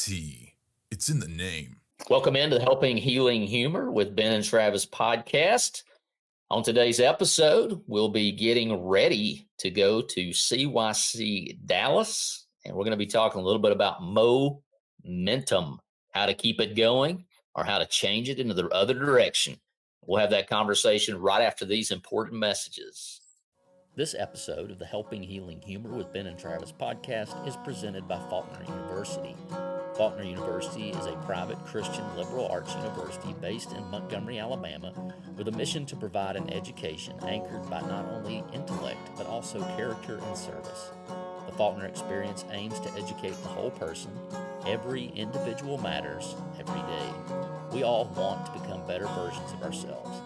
T. It's in the name. Welcome into the Helping Healing Humor with Ben and Travis podcast. On today's episode, we'll be getting ready to go to CYC Dallas, and we're going to be talking a little bit about momentum, how to keep it going or how to change it into the other direction. We'll have that conversation right after these important messages. This episode of the Helping Healing Humor with Ben and Travis podcast is presented by Faulkner University. Faulkner University is a private Christian liberal arts university based in Montgomery, Alabama, with a mission to provide an education anchored by not only intellect, but also character and service. The Faulkner experience aims to educate the whole person. Every individual matters every day. We all want to become better versions of ourselves.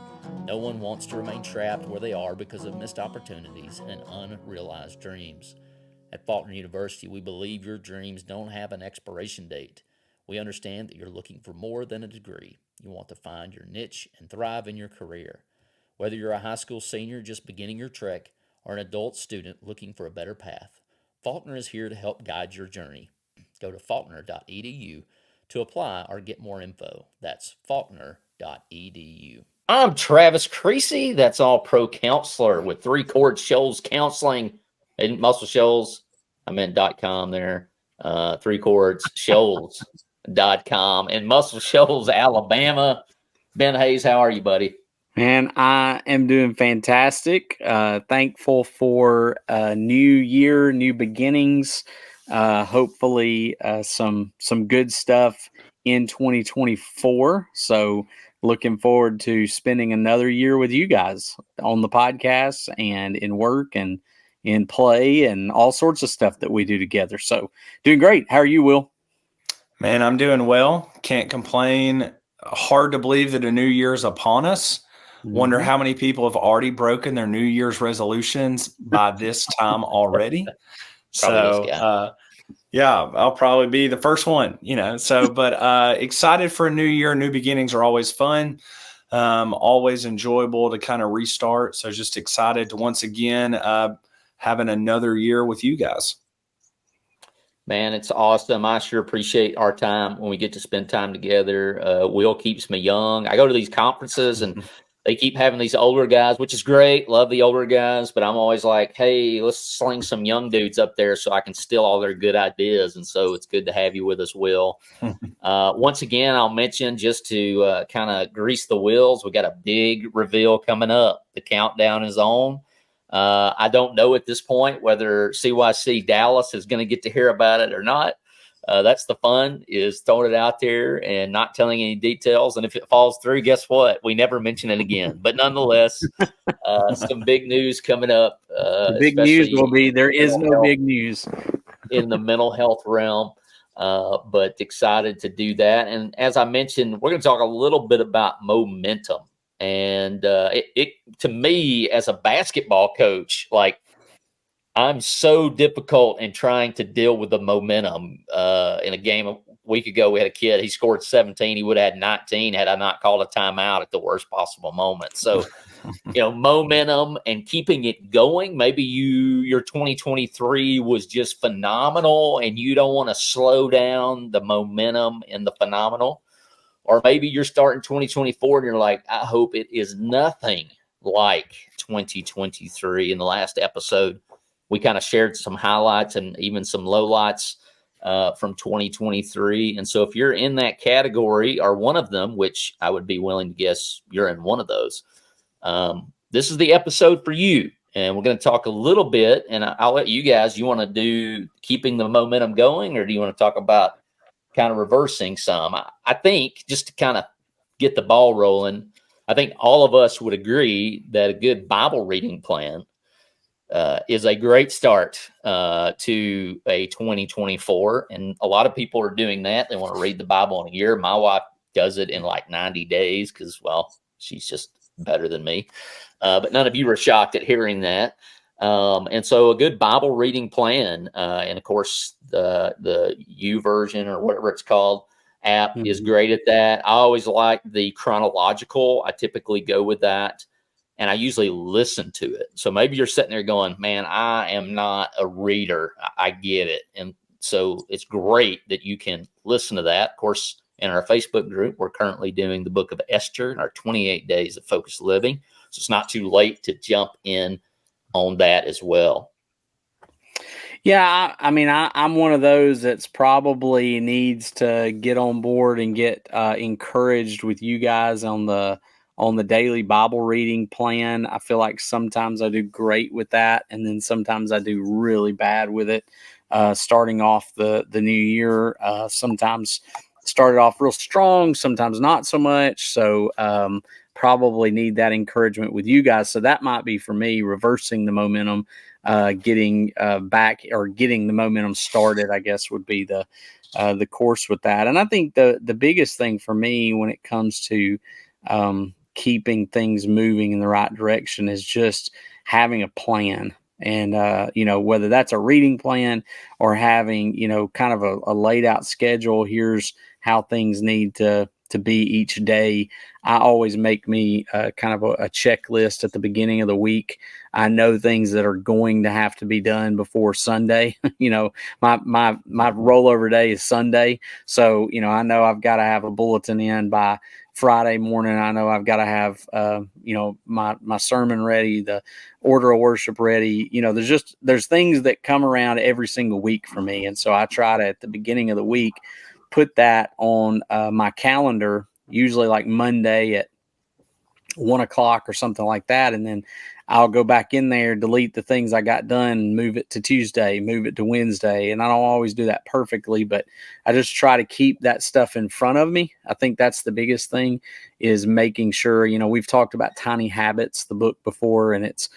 No one wants to remain trapped where they are because of missed opportunities and unrealized dreams. At Faulkner University, we believe your dreams don't have an expiration date. We understand that you're looking for more than a degree. You want to find your niche and thrive in your career. Whether you're a high school senior just beginning your trek or an adult student looking for a better path, Faulkner is here to help guide your journey. Go to faulkner.edu to apply or get more info. That's faulkner.edu. I'm Travis Creasy. That's all pro counselor with 3 Chord Shoals Counseling in Muscle Shoals. I meant .com there. 3 Chords Shoals.com in Muscle Shoals, Alabama. Ben Hayes, how are you, buddy? Man, I am doing fantastic. Thankful for a new year, new beginnings. Hopefully, some good stuff in 2024. So, looking forward to spending another year with you guys on the podcast and in work and in play and all sorts of stuff that we do together. So, doing great. How are you, Will? Man, I'm doing well. Can't complain. Hard to believe that a new year is upon us. Wonder how many people have already broken their New Year's resolutions by this time already. Yeah, I'll probably be the first one, but excited for a new year. New beginnings are always fun. Always enjoyable to kind of restart. So just excited to once again having another year with you guys. Man, it's awesome. I sure appreciate our time when we get to spend time together. Will keeps me young. I go to these conferences and they keep having these older guys, which is great. Love the older guys, but I'm always like, hey, let's sling some young dudes up there so I can steal all their good ideas. And so it's good to have you with us, Will. Once again, I'll mention just to kind of grease the wheels, we got a big reveal coming up. The countdown is on. I don't know at this point whether CYC Dallas is going to get to hear about it or not. That's the fun, is throwing it out there and not telling any details. And if it falls through, guess what? We never mention it again. But nonetheless, some big news coming up. The big news will be there is no big news in the mental health realm. But excited to do that. And as I mentioned, we're going to talk a little bit about momentum. And it to me, as a basketball coach, like, I'm so difficult in trying to deal with the momentum. In a game a week ago, we had a kid, he scored 17. He would have had 19 had I not called a timeout at the worst possible moment. So, momentum and keeping it going. Maybe your 2023 was just phenomenal and you don't want to slow down the momentum and the phenomenal. Or maybe you're starting 2024 and you're like, I hope it is nothing like 2023. In the last episode, we kind of shared some highlights and even some lowlights from 2023. And so if you're in that category or one of them, which I would be willing to guess you're in one of those, this is the episode for you. And we're going to talk a little bit, and I'll let you guys, you want to do keeping the momentum going, or do you want to talk about kind of reversing some? I think just to kind of get the ball rolling, I think all of us would agree that a good Bible reading plan is a great start to a 2024. And a lot of people are doing that. They want to read the Bible in a year. My wife does it in like 90 days because, well, she's just better than me. But none of you were shocked at hearing that. And so a good Bible reading plan, and of course the YouVersion or whatever it's called app is great at that. I always like the chronological. I typically go with that, and I usually listen to it. So maybe you're sitting there going, man, I am not a reader. I get it. And So it's great that you can listen to that. Of course, in our Facebook group, we're currently doing the book of Esther, our 28 days of focused living. So it's not too late to jump in on that as well. Yeah, I mean, I'm one of those that's probably needs to get on board and get encouraged with you guys on the daily Bible reading plan. I feel like sometimes I do great with that, and then sometimes I do really bad with it. Starting off the new year, sometimes started off real strong, sometimes not so much. So probably need that encouragement with you guys. So that might be for me, reversing the momentum. Getting back, or getting the momentum started, I guess, would be the course with that. And I think the biggest thing for me when it comes to keeping things moving in the right direction is just having a plan. And, whether that's a reading plan or having, kind of a laid out schedule, here's how things need to be each day. I always make me kind of a checklist at the beginning of the week. I know things that are going to have to be done before Sunday. My rollover day is Sunday. So, I know I've got to have a bulletin in by Friday morning. I know I've got to have, my sermon ready, the order of worship ready. There's things that come around every single week for me. And so I try to, at the beginning of the week, put that on my calendar, usually like Monday at 1:00 or something like that. And then I'll go back in there, delete the things I got done, move it to Tuesday, move it to Wednesday. And I don't always do that perfectly, but I just try to keep that stuff in front of me. I think that's the biggest thing, is making sure, we've talked about Tiny Habits, the book, before, and it's,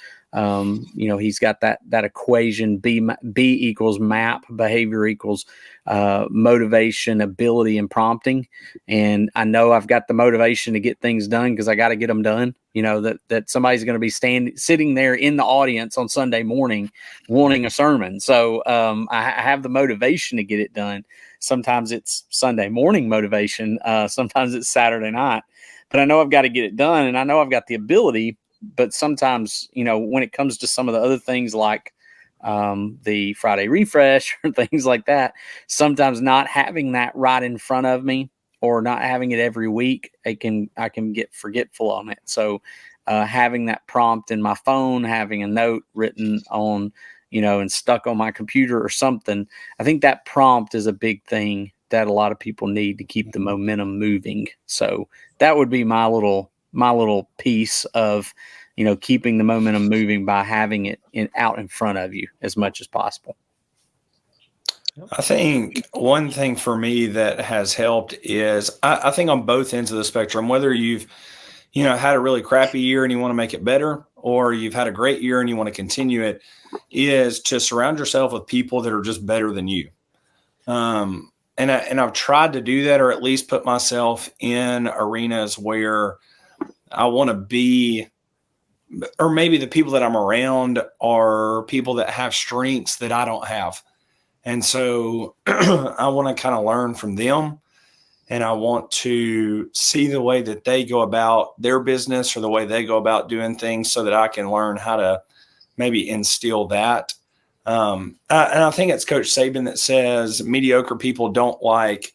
he's got that equation, B equals map, behavior equals motivation, ability, and prompting. And I know I've got the motivation to get things done because I got to get them done. That somebody's going to be sitting there in the audience on Sunday morning wanting a sermon. So I have the motivation to get it done. Sometimes it's Sunday morning motivation. Sometimes it's Saturday night. But I know I've got to get it done, and I know I've got the ability. But sometimes, when it comes to some of the other things like the Friday refresh or things like that, sometimes not having that right in front of me, or not having it every week, I can get forgetful on it. So having that prompt in my phone, having a note written on, and stuck on my computer or something, I think that prompt is a big thing that a lot of people need to keep the momentum moving. So that would be my little piece of, keeping the momentum moving by having it out in front of you as much as possible. I think one thing for me that has helped is I think on both ends of the spectrum, whether you've, had a really crappy year and you want to make it better, or you've had a great year and you want to continue it, is to surround yourself with people that are just better than you. And I've tried to do that, or at least put myself in arenas where I want to be, or maybe the people that I'm around are people that have strengths that I don't have. And so I want to kind of learn from them, and I want to see the way that they go about their business, or the way they go about doing things, so that I can learn how to maybe instill that. And I think it's Coach Saban that says mediocre people don't like,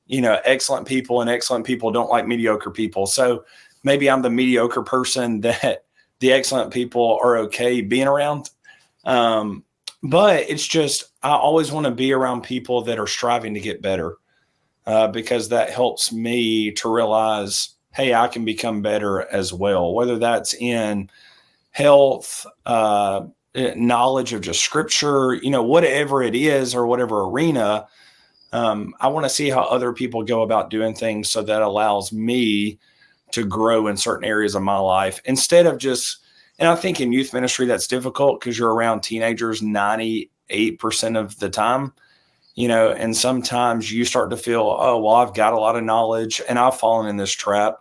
excellent people, and excellent people don't like mediocre people. So maybe I'm the mediocre person that the excellent people are okay being around. But it's just, I always want to be around people that are striving to get better, because that helps me to realize, hey, I can become better as well, whether that's in health, knowledge of just scripture, whatever it is, or whatever arena. I want to see how other people go about doing things, so that allows me to grow in certain areas of my life, instead of just, and I think in youth ministry, that's difficult because you're around teenagers 98% of the time, and sometimes you start to feel, oh, well, I've got a lot of knowledge, and I've fallen in this trap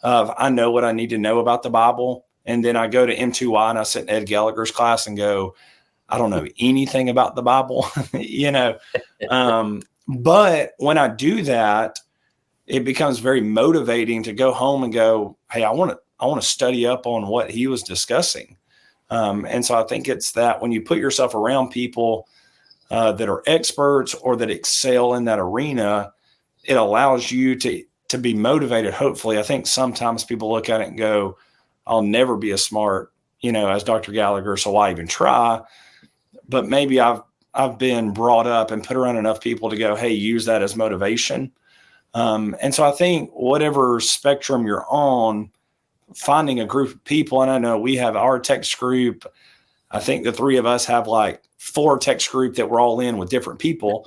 of, I know what I need to know about the Bible. And then I go to M2Y and I sit in Ed Gallagher's class and go, I don't know anything about the Bible, but when I do that, it becomes very motivating to go home and go, hey, I want to study up on what he was discussing. And so I think it's that when you put yourself around people that are experts or that excel in that arena, it allows you to be motivated. Hopefully, I think sometimes people look at it and go, I'll never be as smart, as Dr. Gallagher, so why even try? But maybe I've been brought up and put around enough people to go, hey, use that as motivation. And so I think whatever spectrum you're on, finding a group of people, and I know we have our text group. I think the three of us have like 4 text group that we're all in with different people.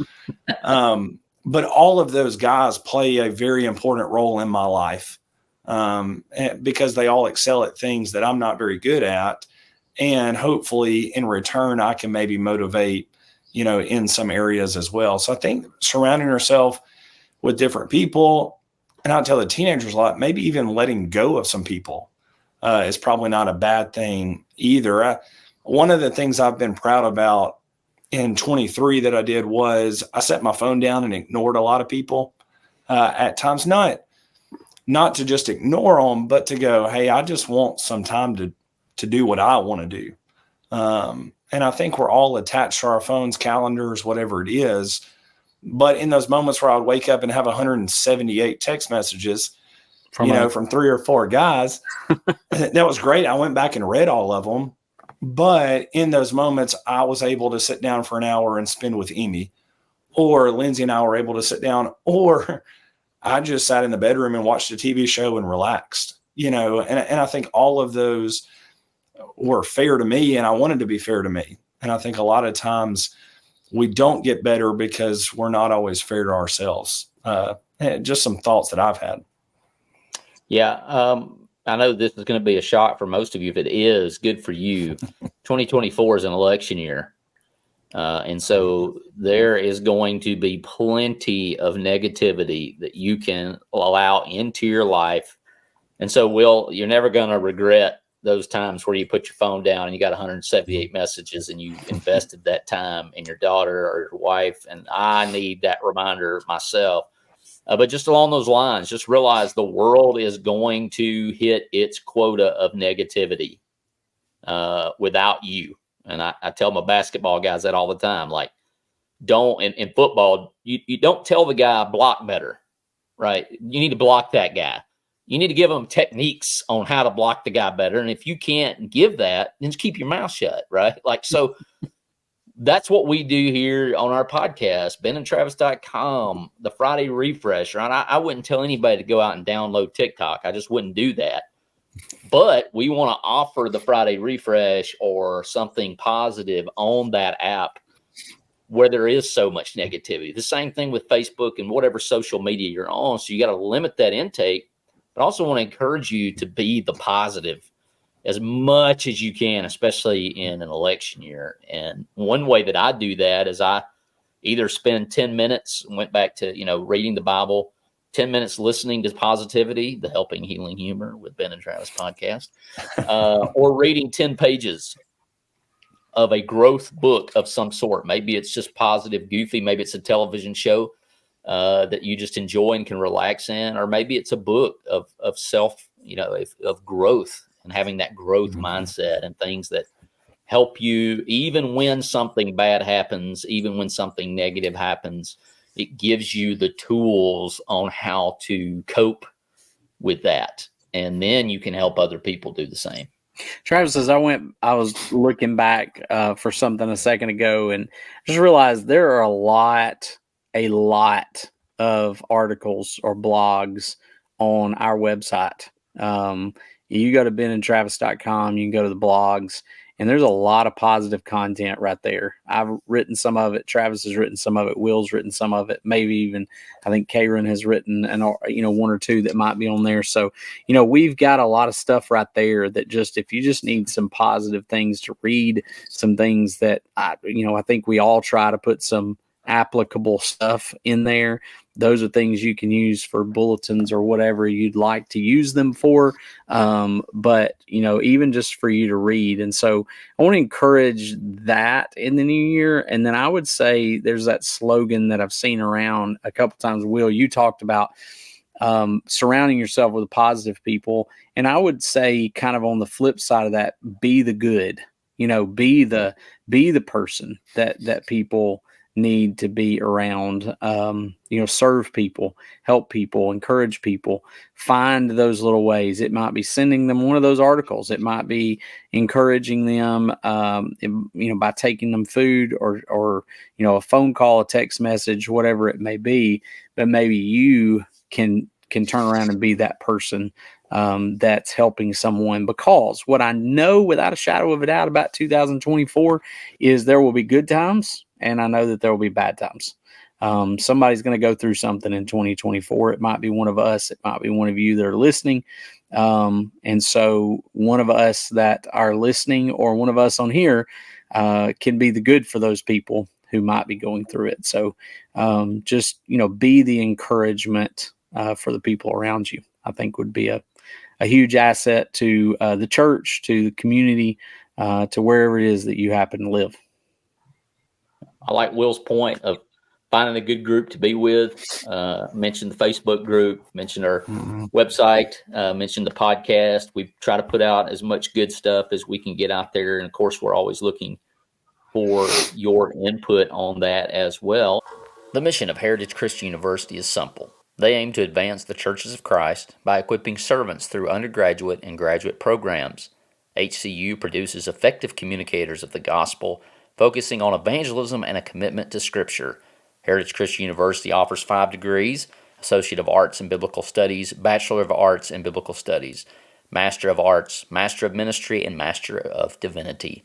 But all of those guys play a very important role in my life because they all excel at things that I'm not very good at. And hopefully in return, I can maybe motivate, in some areas as well. So I think surrounding yourself with different people, and I tell the teenagers a lot, maybe even letting go of some people is probably not a bad thing either. One of the things I've been proud about in 23 that I did was I set my phone down and ignored a lot of people at times, not to just ignore them, but to go, hey, I just want some time to do what I want to do. And I think we're all attached to our phones, calendars, whatever it is. But in those moments where I would wake up and have 178 text messages, from 3 or 4 guys, that was great. I went back and read all of them. But in those moments, I was able to sit down for an hour and spend with Amy, or Lindsay and I were able to sit down, or I just sat in the bedroom and watched a TV show and relaxed, and I think all of those were fair to me, and I wanted to be fair to me. And I think a lot of times we don't get better because we're not always fair to ourselves. Just some thoughts that I've had. Yeah. I know this is going to be a shock for most of you. If it is, good for you. 2024 is an election year. And so there is going to be plenty of negativity that you can allow into your life. And so, you're never going to regret those times where you put your phone down and you got 178 messages and you invested that time in your daughter or your wife. And I need that reminder myself. But just along those lines, just realize the world is going to hit its quota of negativity without you. And I tell my basketball guys that all the time. Like, don't, in football, you don't tell the guy block better, right? You need to block that guy. You need to give them techniques on how to block the guy better. And if you can't give that, then just keep your mouth shut, right? Like, so that's what we do here on our podcast, benandtravis.com, the Friday Refresh, right? I wouldn't tell anybody to go out and download TikTok. I just wouldn't do that. But we want to offer the Friday Refresh or something positive on that app where there is so much negativity. The same thing with Facebook and whatever social media you're on. So you got to limit that intake, but I also want to encourage you to be the positive as much as you can, especially in an election year. And one way that I do that is I either spend 10 minutes, went back to, reading the Bible, 10 minutes listening to positivity, the Helping Healing Humor with Ben and Travis podcast, or reading 10 pages of a growth book of some sort. Maybe it's just positive, goofy. Maybe it's a television show that you just enjoy and can relax in, or maybe it's a book of self, of growth. And having that growth mindset and things that help you, even when something bad happens, even when something negative happens, it gives you the tools on how to cope with that. And then you can help other people do the same. Travis, as I was looking back for something a second ago and just realized there are a lot of articles or blogs on our website. You go to benandtravis.com, you can go to the blogs, and there's a lot of positive content right there. I've written some of it. Travis has written some of it. Will's written some of it. Maybe even, I think Karen has written, one or two that might be on there. So, we've got a lot of stuff right there that if you just need some positive things to read, some things that I think we all try to put some applicable stuff in there. Those are things you can use for bulletins or whatever you'd like to use them for. But, even just for you to read. And so I want to encourage that in the new year. And then I would say there's that slogan that I've seen around a couple times. Will, you talked about surrounding yourself with positive people. And I would say kind of on the flip side of that, be the good, be the person that people need to be around. Serve people, help people, encourage people, find those little ways. It might be sending them one of those articles. It might be encouraging them, by taking them food or a phone call, a text message, whatever it may be. But maybe you can turn around and be that person that's helping someone, because what I know without a shadow of a doubt about 2024 is there will be good times, and I know that there will be bad times. Somebody's going to go through something in 2024. It might be one of us. It might be one of you that are listening. And so one of us that are listening, or one of us on here, can be the good for those people who might be going through it. So just be the encouragement for the people around you. I think would be a huge asset to the church, to the community, to wherever it is that you happen to live. I like Will's point of finding a good group to be with. Mentioned the Facebook group, mentioned our website, mentioned the podcast. We try to put out as much good stuff as we can get out there. And of course, we're always looking for your input on that as well. The mission of Heritage Christian University is simple. They aim to advance the churches of Christ by equipping servants through undergraduate and graduate programs. HCU produces effective communicators of the gospel, focusing on evangelism and a commitment to Scripture. Heritage Christian University offers 5 degrees: Associate of Arts in Biblical Studies, Bachelor of Arts in Biblical Studies, Master of Arts, Master of Ministry, and Master of Divinity.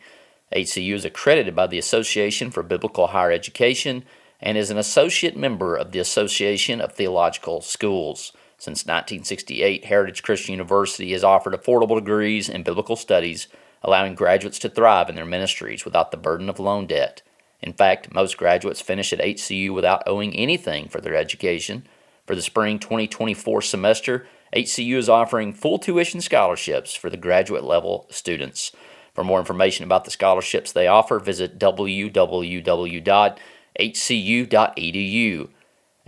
HCU is accredited by the Association for Biblical Higher Education and is an associate member of the Association of Theological Schools. Since 1968, Heritage Christian University has offered affordable degrees in biblical studies, allowing graduates to thrive in their ministries without the burden of loan debt. In fact, most graduates finish at HCU without owing anything for their education. For the spring 2024 semester, HCU is offering full tuition scholarships for the graduate level students. For more information about the scholarships they offer, visit www.hcu.edu.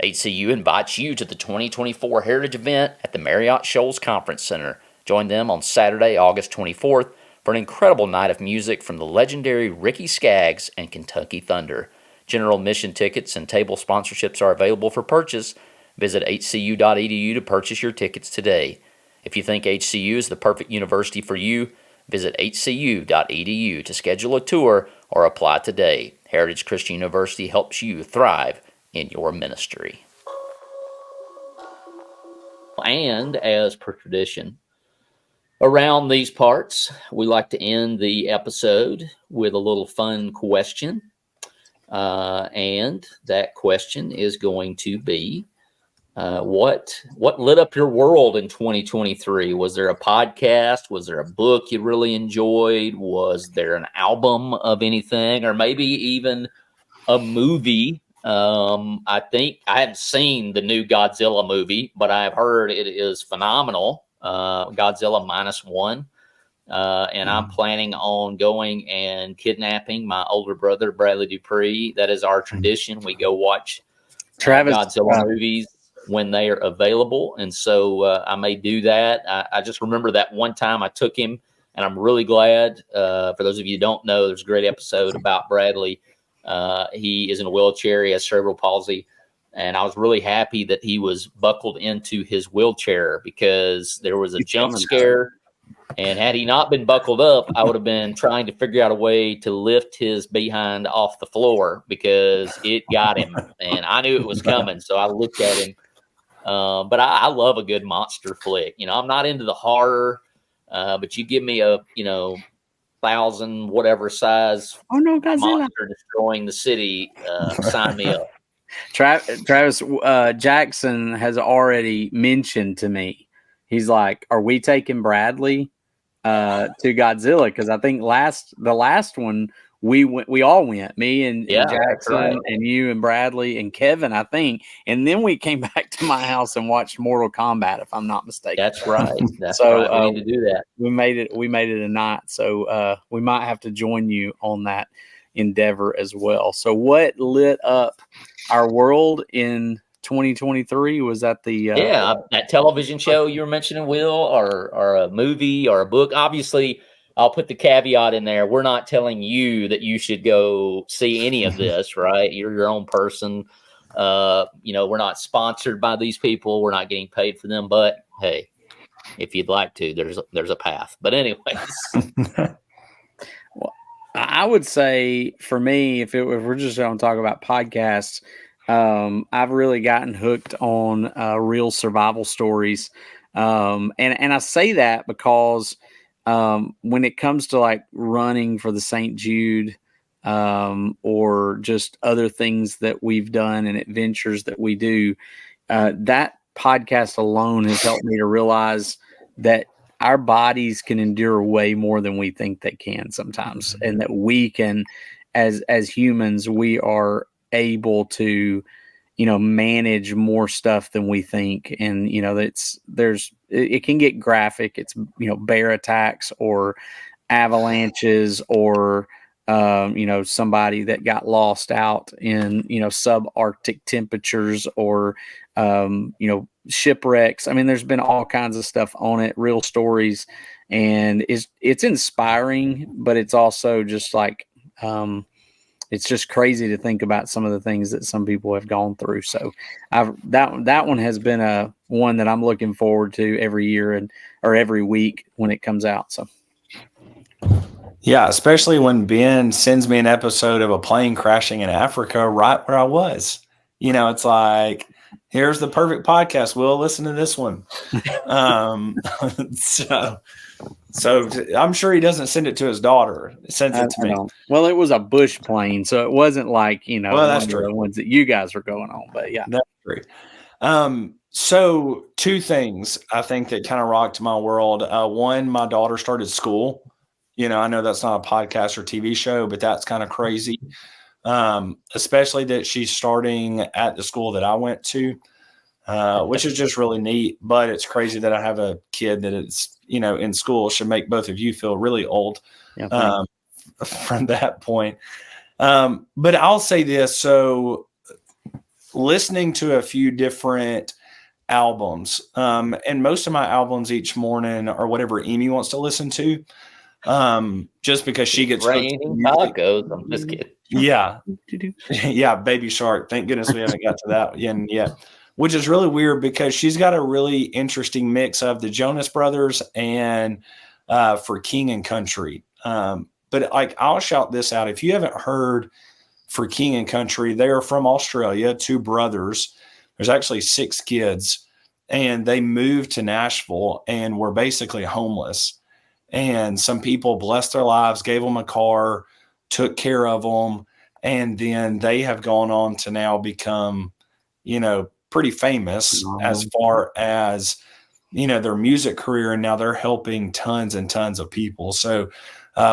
HCU invites you to the 2024 Heritage event at the Marriott Shoals Conference Center. Join them on Saturday, August 24th for an incredible night of music from the legendary Ricky Skaggs and Kentucky Thunder. General admission tickets and table sponsorships are available for purchase. Visit hcu.edu to purchase your tickets today. If you think HCU is the perfect university for you, visit hcu.edu to schedule a tour or apply today. Heritage Christian University helps you thrive in your ministry. And as per tradition, around these parts, we like to end the episode with a little fun question. And that question is going to be, what lit up your world in 2023? Was there a podcast? Was there a book you really enjoyed? Was there an album of anything, or maybe even a movie? I think I haven't seen the new Godzilla movie, but I've heard it is phenomenal. Godzilla -1. And I'm planning on going and kidnapping my older brother, Bradley Dupree. That is our tradition. We go watch Godzilla movies when they are available. And so I may do that. I just remember that one time I took him, and I'm really glad. For those of you who don't know, there's a great episode about Bradley. He is in a wheelchair. He has cerebral palsy. And I was really happy that he was buckled into his wheelchair, because there was a jump scare. And had he not been buckled up, I would have been trying to figure out a way to lift his behind off the floor, because it got him. And I knew it was coming. So I looked at him. But I love a good monster flick. I'm not into the horror, but you give me a, 1,000 whatever size monster destroying the city, sign me up. Travis Jackson has already mentioned to me, he's like, are we taking Bradley to Godzilla? Because I think the last one we all went, me and Jackson, right, and you and Bradley and Kevin, I think, and then we came back to my house and watched Mortal Kombat, if I'm not mistaken. That's right. So we need to do that. We made it a night, so we might have to join you on that endeavor as well. So what lit up our world in 2023? Was that that television show you were mentioning, Will, or a movie or a book? Obviously, I'll put the caveat in there. We're not telling you that you should go see any of this, right? You're your own person. We're not sponsored by these people. We're not getting paid for them. But hey, if you'd like to, there's a path. But anyways, well, I would say for me, if we're just going to talk about podcasts, I've really gotten hooked on real survival stories, and I say that because when it comes to like running for the St. Jude, or just other things that we've done and adventures that we do, that podcast alone has helped me to realize that our bodies can endure way more than we think they can sometimes, and that we can, as humans, we are able to, manage more stuff than we think. And, it can get graphic. It's, bear attacks or avalanches or, somebody that got lost out in, subarctic temperatures or, shipwrecks. I mean, there's been all kinds of stuff on it, real stories, and it's inspiring, but it's also just like, it's just crazy to think about some of the things that some people have gone through. So that one has been one that I'm looking forward to every year or every week when it comes out. So. Yeah, especially when Ben sends me an episode of a plane crashing in Africa right where I was. It's like, here's the perfect podcast. We'll listen to this one. So I'm sure he doesn't send it to his daughter. He sends it to me. Well, it was a bush plane, so it wasn't like, that's true. The ones that you guys were going on. But yeah. That's true. So two things I think that kind of rocked my world. One, my daughter started school. I know that's not a podcast or TV show, but that's kind of crazy. Especially that she's starting at the school that I went to, which is just really neat. But it's crazy that I have a kid that is, in school. Should make both of you feel really old from that point. But I'll say this. So listening to a few different albums, and most of my albums each morning are whatever Amy wants to listen to. Just because she gets raining tacos. I'm just kidding. Yeah. Yeah. Baby Shark. Thank goodness we haven't got to that yet, which is really weird because she's got a really interesting mix of the Jonas Brothers and For King and Country. But like, I'll shout this out. If you haven't heard For King and Country, they are from Australia, two brothers. There's actually 6 kids, and they moved to Nashville and were basically homeless. And some people blessed their lives, gave them a car, took care of them. And then they have gone on to now become, pretty famous as far as, their music career. And now they're helping tons and tons of people. So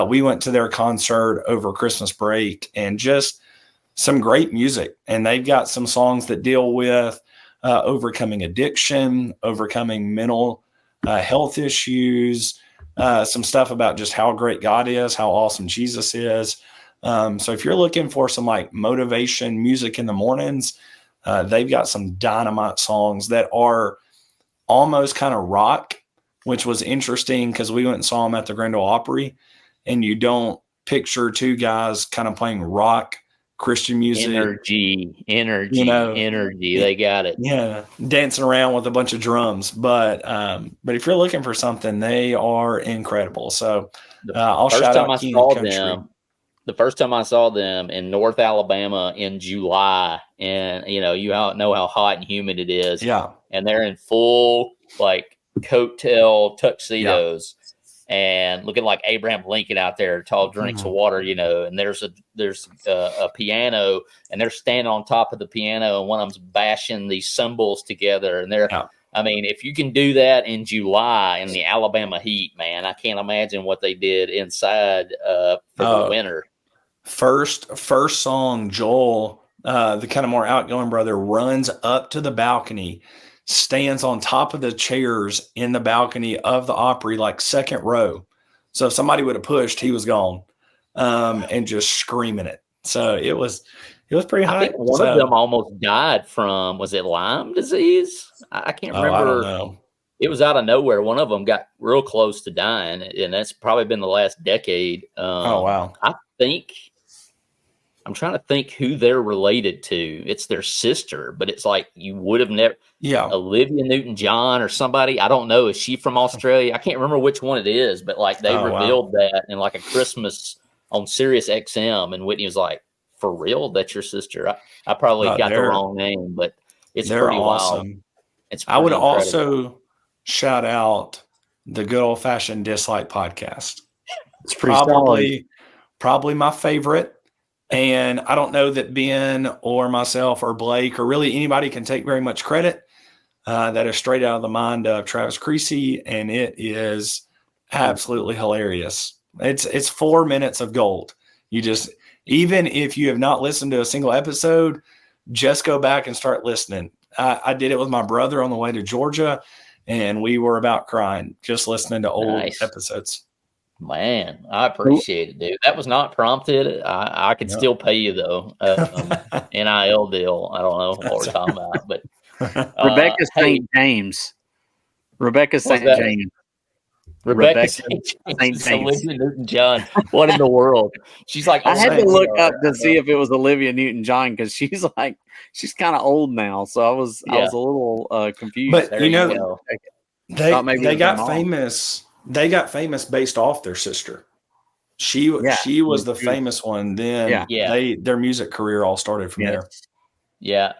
we went to their concert over Christmas break, and just some great music. And they've got some songs that deal with overcoming addiction, overcoming mental health issues, some stuff about just how great God is, how awesome Jesus is. So if you're looking for some like motivation music in the mornings, they've got some dynamite songs that are almost kind of rock, which was interesting because we went and saw them at the Grand Ole Opry, and you don't picture two guys kind of playing rock Christian music. Energy. They got it. Yeah. Dancing around with a bunch of drums. But if you're looking for something, they are incredible. So I'll shout out King and Country. The first time I saw them in North Alabama in July, and you know how hot and humid it is. Yeah. And they're in full like coattail tuxedos. Yeah. And looking like Abraham Lincoln out there, tall drinks of water, and there's a piano, and they're standing on top of the piano, and one of them's bashing these cymbals together. And I mean, if you can do that in July in the Alabama heat, man, I can't imagine what they did inside for the winter. First song, Joel, the kind of more outgoing brother, runs up to the balcony, stands on top of the chairs in the balcony of the Opry, like second row. So if somebody would have pushed, he was gone, and just screaming it. So it was pretty high. I think one of them almost died from, was it Lyme disease? I can't remember. I don't know. it was out of nowhere. One of them got real close to dying, and that's probably been the last decade. Oh, wow. I'm trying to think who they're related to. It's their sister, but it's like you would have never. Yeah. Olivia Newton-John or somebody. I don't know. Is she from Australia? I can't remember which one it is, but like they revealed that in like a Christmas on Sirius XM, and Whitney was like, "For real? That's your sister?" I probably got the wrong name, but it's pretty awesome. Wild. It's I would incredible. also shout out the Good Old Fashioned Dislike podcast. It's pretty probably my favorite. And I don't know that Ben or myself or Blake or really anybody can take very much credit. That is straight out of the mind of Travis Creasy, and it is absolutely hilarious. It's 4 minutes of gold. You just, even if you have not listened to a single episode, just go back and start listening. I did it with my brother on the way to Georgia, and we were about crying just listening to old episodes. Man, I appreciate it, dude. That was not prompted. I could still pay you though. NIL deal. I don't know what we're talking about, but Rebecca St. James. Rebecca St. James. Rebecca St. James. Olivia Newton-John. What in the world? She's like, I had to look up to see if it was Olivia Newton-John because she's kind of old now. So I was a little confused. But there you know, they got famous. They got famous based off their sister. She was the famous one. Then their music career all started from there. Yeah.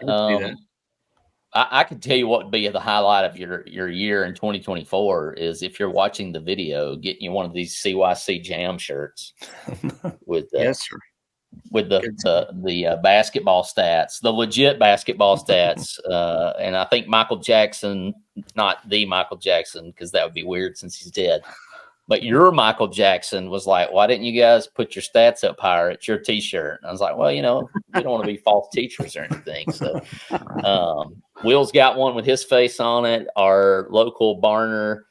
I can tell you what would be the highlight of your year in 2024 is if you're watching the video, getting you one of these CYC Jam shirts with with the basketball stats, the legit basketball stats. And I think Michael Jackson, not the Michael Jackson, because that would be weird since he's dead. But your Michael Jackson was like, why didn't you guys put your stats up higher? It's your T-shirt. And I was like, well, we don't want to be false teachers or anything. So Will's got one with his face on it. Our local Barner,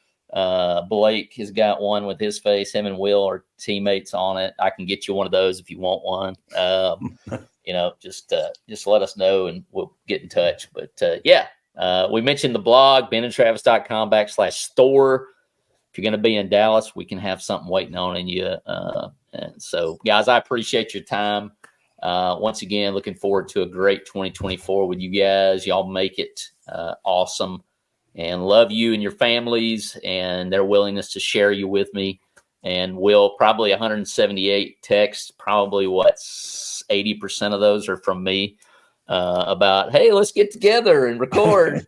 Blake, has got one with his face. Him and Will are teammates on it. I can get you one of those if you want one. Just let us know and we'll get in touch. But we mentioned the blog, benandtravis.com/store. If you're going to be in Dallas, we can have something waiting on you. And so, guys, I appreciate your time. Once again, looking forward to a great 2024 with you guys. Y'all make it awesome, and love you and your families and their willingness to share you with me. And Will, probably 178 texts, probably 80% of those are from me about, hey, let's get together and record.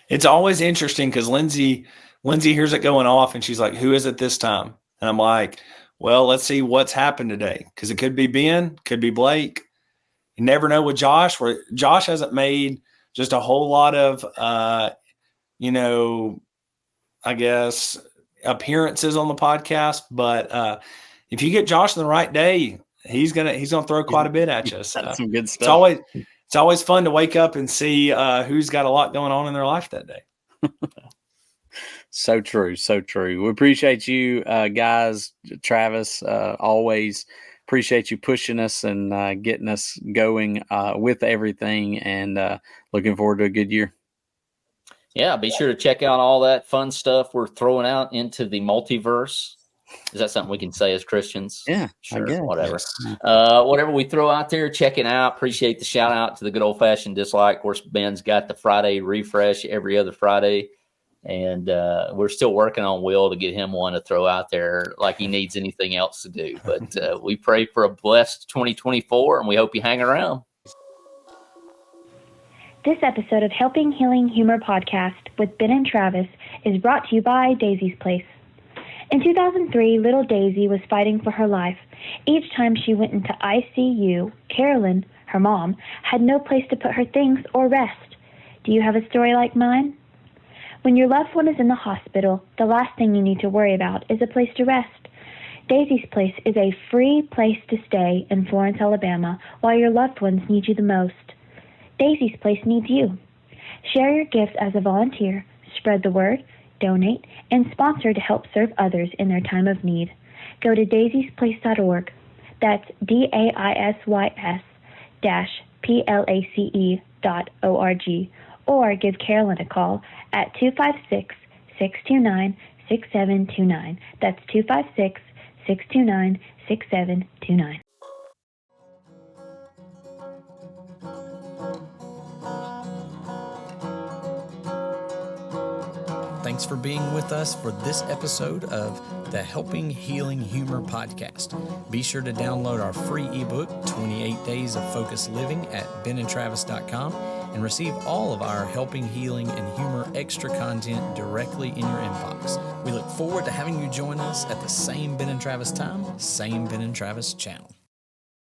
It's always interesting because Lindsay hears it going off and she's like, who is it this time? And I'm like, well, let's see what's happened today. Because it could be Ben, could be Blake. You never know with Josh, where Josh hasn't made just a whole lot of, I guess, appearances on the podcast. But if you get Josh on the right day, he's gonna throw quite a bit at you. So that's some good stuff. It's always fun to wake up and see who's got a lot going on in their life that day. So true. So true. We appreciate you guys, Travis, always appreciate you pushing us and getting us going with everything, and looking forward to a good year. Yeah. Be sure to check out all that fun stuff we're throwing out into the multiverse. Is that something we can say as Christians? Yeah, sure. I guess. Whatever. Whatever we throw out there, check it out. Appreciate the shout out to the Good Old Fashioned Dislike. Of course, Ben's got the Friday refresh every other Friday. And we're still working on Will to get him one to throw out there like he needs anything else to do. But we pray for a blessed 2024, and we hope you hang around. This episode of Helping Healing Humor podcast with Ben and Travis is brought to you by Daisy's Place. In 2003, little Daisy was fighting for her life. Each time she went into ICU, Carolyn, her mom, had no place to put her things or rest. Do you have a story like mine? When your loved one is in the hospital, the last thing you need to worry about is a place to rest. Daisy's Place is a free place to stay in Florence, Alabama, while your loved ones need you the most. Daisy's Place needs you. Share your gifts as a volunteer, spread the word, donate, and sponsor to help serve others in their time of need. Go to daisysplace.org. That's DAISYS-PLACE.org. or give Carolyn a call at 256-629-6729. That's 256-629-6729. Thanks for being with us for this episode of the Helping Healing Humor podcast. Be sure to download our free ebook, 28 Days of Focused Living, at benandtravis.com and receive all of our Helping Healing and Humor extra content directly in your inbox. We look forward to having you join us at the same Ben and Travis time, same Ben and Travis channel.